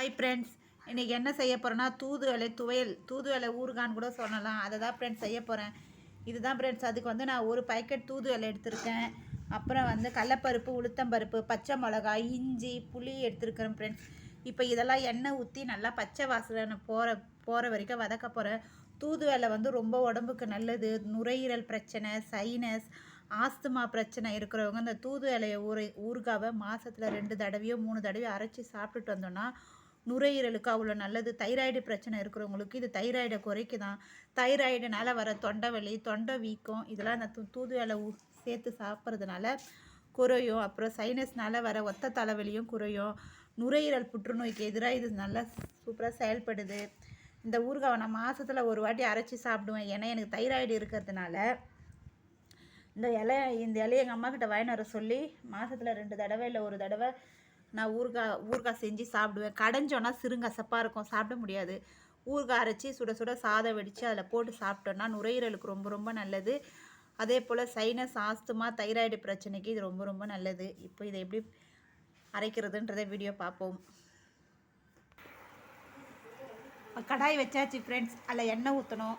Hi friends, இன்றைக்கி என்ன செய்ய போகிறேன்னா தூதுவளை துவையல், தூதுவளை ஊறுகான்னு கூட சொல்லலாம். அதை தான் ஃப்ரெண்ட்ஸ் செய்ய போகிறேன். இதுதான் ஃப்ரெண்ட்ஸ். அதுக்கு வந்து நான் ஒரு பாக்கெட் தூதுவளை எடுத்திருக்கேன். அப்புறம் வந்து கடலப்பருப்பு, உளுத்தம்பருப்பு, பச்சை மிளகாய், இஞ்சி, புளி எடுத்துருக்கிறேன் ஃப்ரெண்ட்ஸ். இப்போ இதெல்லாம் எண்ணெய் ஊற்றி நல்லா பச்சை வாசனை போகிற வரைக்கும் வதக்க போகிறேன். தூதுவளை வந்து ரொம்ப உடம்புக்கு நல்லது. நுரையீரல் பிரச்சனை, சைனஸ், ஆஸ்துமா பிரச்சனை இருக்கிறவங்க இந்த தூதுவளையை ஊறுகாவை மாதத்தில் 2 தடவையோ 3 தடவையோ அரைச்சி சாப்பிட்டுட்டு வந்தோன்னா நுரையீரலுக்கு அவ்வளோ நல்லது. தைராய்டு பிரச்சனை இருக்கிறவங்களுக்கு இது தைராய்டை குறைக்குதான். தைராய்டுனால வர தொண்டை வலி, தொண்டை வீக்கம் இதெல்லாம் இந்த தூதுவளை சேர்த்து சாப்பிட்றதுனால குறையும். அப்புறம் சைனஸ்னால் வர ஒத்த தலைவலியும் குறையும். நுரையீரல் புற்றுநோய்க்கு எதிராக இது நல்லா சூப்பராக செயல்படுது. இந்த ஊறுகாவை நான் மாதத்தில் ஒரு வாட்டி அரைச்சி சாப்பிடுவேன். ஏன்னா எனக்கு தைராய்டு இருக்கிறதுனால இந்த இலையை எங்கள் அம்மா கிட்ட வாங்கிட்டு வர சொல்லி மாதத்தில் 2 தடவை இல்லை 1 தடவை நான் ஊறுகாய் செஞ்சு சாப்பிடுவேன். கடைஞ்சோன்னா சிறுங்கசப்பாக இருக்கும், சாப்பிட முடியாது. ஊறுகாய் அரைச்சி சுட சுட சாதம் வடித்து அதில் போட்டு சாப்பிட்டோன்னா நுரையீரலுக்கு ரொம்ப ரொம்ப நல்லது. அதே போல் சைனஸ், ஆஸ்துமா, தைராய்டு பிரச்சனைக்கு இது ரொம்ப ரொம்ப நல்லது. இப்போ இதை எப்படி அரைக்கிறதுன்றதை வீடியோ பார்ப்போம். கடாய் வச்சாச்சு ஃப்ரெண்ட்ஸ். அதில் எண்ணெய் ஊற்றணும்.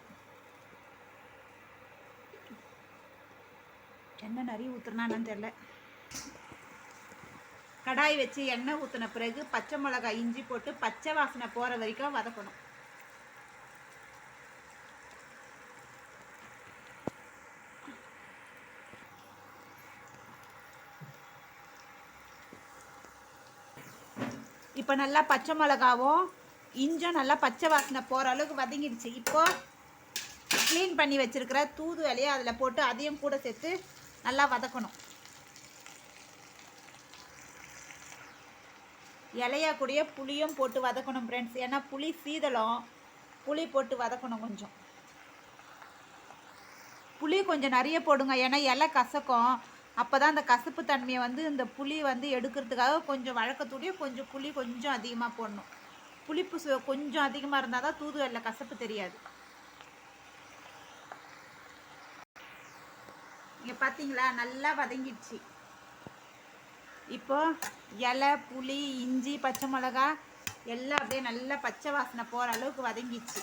எண்ணெய் நிறைய ஊற்றுனான்னு தெரில. கடாய் வச்சு எண்ணெய் ஊற்றின பிறகு பச்சை மிளகாய், இஞ்சி போட்டு பச்சை வாசனை போகிற வரைக்கும் வதக்கணும். இப்போ நல்லா பச்சை மிளகாவும் இஞ்சும் நல்லா பச்சை வாசனை போகிற அளவுக்கு வதங்கிடுச்சு. இப்போ க்ளீன் பண்ணி வச்சுருக்கிற தூதுவளையை அதில் போட்டு அதையும் கூட சேர்த்து நல்லா வதக்கணும். இலையா கூடிய புளியும் போட்டு வதக்கணும் ஃப்ரெண்ட்ஸ். ஏன்னா புளி சீதளம், புளி போட்டு வதக்கணும். கொஞ்சம் புளி கொஞ்சம் நிறைய போடுங்க. ஏன்னா இலை கசக்கும். அப்போ தான் அந்த கசப்பு தன்மையை வந்து இந்த புளி வந்து எடுக்கிறதுக்காக கொஞ்சம் வழக்கத்துடைய கொஞ்சம் புளி கொஞ்சம் அதிகமாக போடணும். புளிப்பு கொஞ்சம் அதிகமாக இருந்தால் தான் தூதுவளை கசப்பு தெரியாது. இங்கே பார்த்தீங்களா, நல்லா வதங்கிடுச்சு. இப்போ இலை, புளி, இஞ்சி, பச்சை மிளகா எல்லாம் அப்படியே நல்லா பச்சை வாசனை போகிற அளவுக்கு வதங்கிடுச்சு.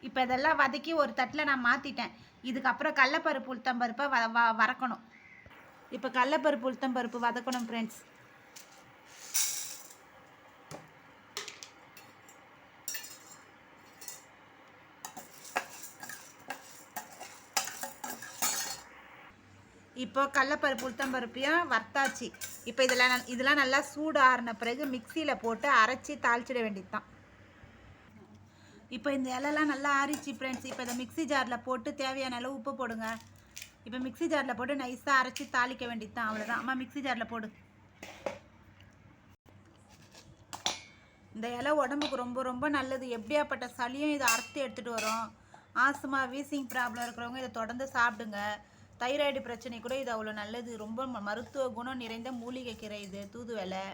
இப்போ இதெல்லாம் வதக்கி ஒரு தட்டில் நான் மாற்றிட்டேன். இதுக்கப்புறம் கடலப்பருப்பு, உளுத்தம்பருப்பை வதக்கணும். இப்போ கடலப்பருப்பு, உளுத்தம்பருப்பு வதக்கணும் ஃப்ரெண்ட்ஸ். இப்போ கடலப்பருப்பு, உளுத்தம்பருப்பையும் வறுத்தாச்சு. இப்போ இதெல்லாம் நல்லா சூடு ஆறின பிறகு மிக்சியில் போட்டு அரைச்சி தாளிச்சிட வேண்டியது தான். இப்போ இந்த இலைலாம் நல்லா ஆறிச்சு ஃப்ரெண்ட்ஸ். இப்போ இதை மிக்சி ஜாரில் போட்டு தேவையான அளவு உப்பு போடுங்க. இப்போ மிக்சி ஜாரில் போட்டு நைஸாக அரைச்சி தாளிக்க வேண்டியது தான். அவ்வளோதான். அம்மா மிக்சி ஜாரில் போடு. இந்த இலை உடம்புக்கு ரொம்ப ரொம்ப நல்லது. எப்படியாப்பட்ட சளியும் இதை அரைச்சி எடுத்துகிட்டு வரும். ஆஸ்துமா, வீசிங் ப்ராப்ளம் இருக்கிறவங்க இதை தொடர்ந்து சாப்பிடுங்க. தைராய்டு பிரச்சனை கூட இது அவ்வளோ நல்லது. ரொம்ப மருத்துவ குணம் நிறைந்த மூலிகை கீரை இது தூதுவளை.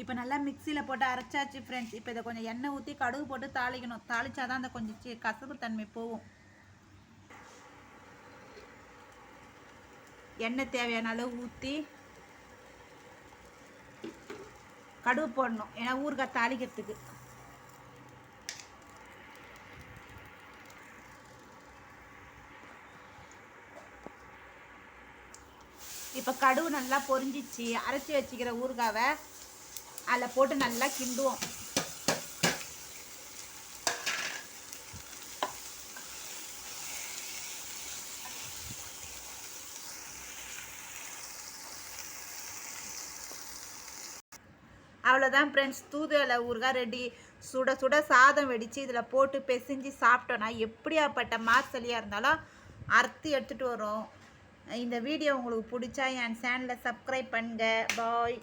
இப்போ நல்லா மிக்சியில் போட்டு அரைச்சாச்சு ஃப்ரெண்ட்ஸ். இப்போ இதை கொஞ்சம் எண்ணெய் ஊற்றி கடுகு போட்டு தாளிக்கணும். தாளிச்சாதான் அந்த கொஞ்சம் கசப்பு தன்மை போகும். எண்ணெய் தேவையான அளவு ஊற்றி கடுகு போடணும். ஏன்னா ஊறுகாய் தாளிக்கிறதுக்கு. இப்போ கடுகு நல்லா பொரிஞ்சிச்சு. அரைச்சி வச்சுக்கிற ஊறுகாவை அதில் போட்டு நல்லா கிண்டுவோம். அவ்வளோதான் ஃப்ரெண்ட்ஸ், தூதுவளை ஊறுகாய் ரெடி. சுட சுட சாதம் வெடித்து இதில் போட்டு பிசைஞ்சு சாப்பிட்டோன்னா எப்படியாப்பட்ட மாசலியாக இருந்தாலும் அறுத்து எடுத்துகிட்டு வரும். இந்த வீடியோ உங்களுக்கு பிடிச்சா என் சேனலை சப்ஸ்கிரைப் பண்ணுங்க. பாய்.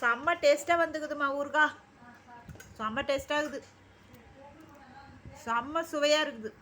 செம்ம டேஸ்ட்டாக வந்துக்குதுமா ஊறுகாய். செம்ம டேஸ்ட்டாக இருக்குது. செம்ம சுவையாக இருக்குது.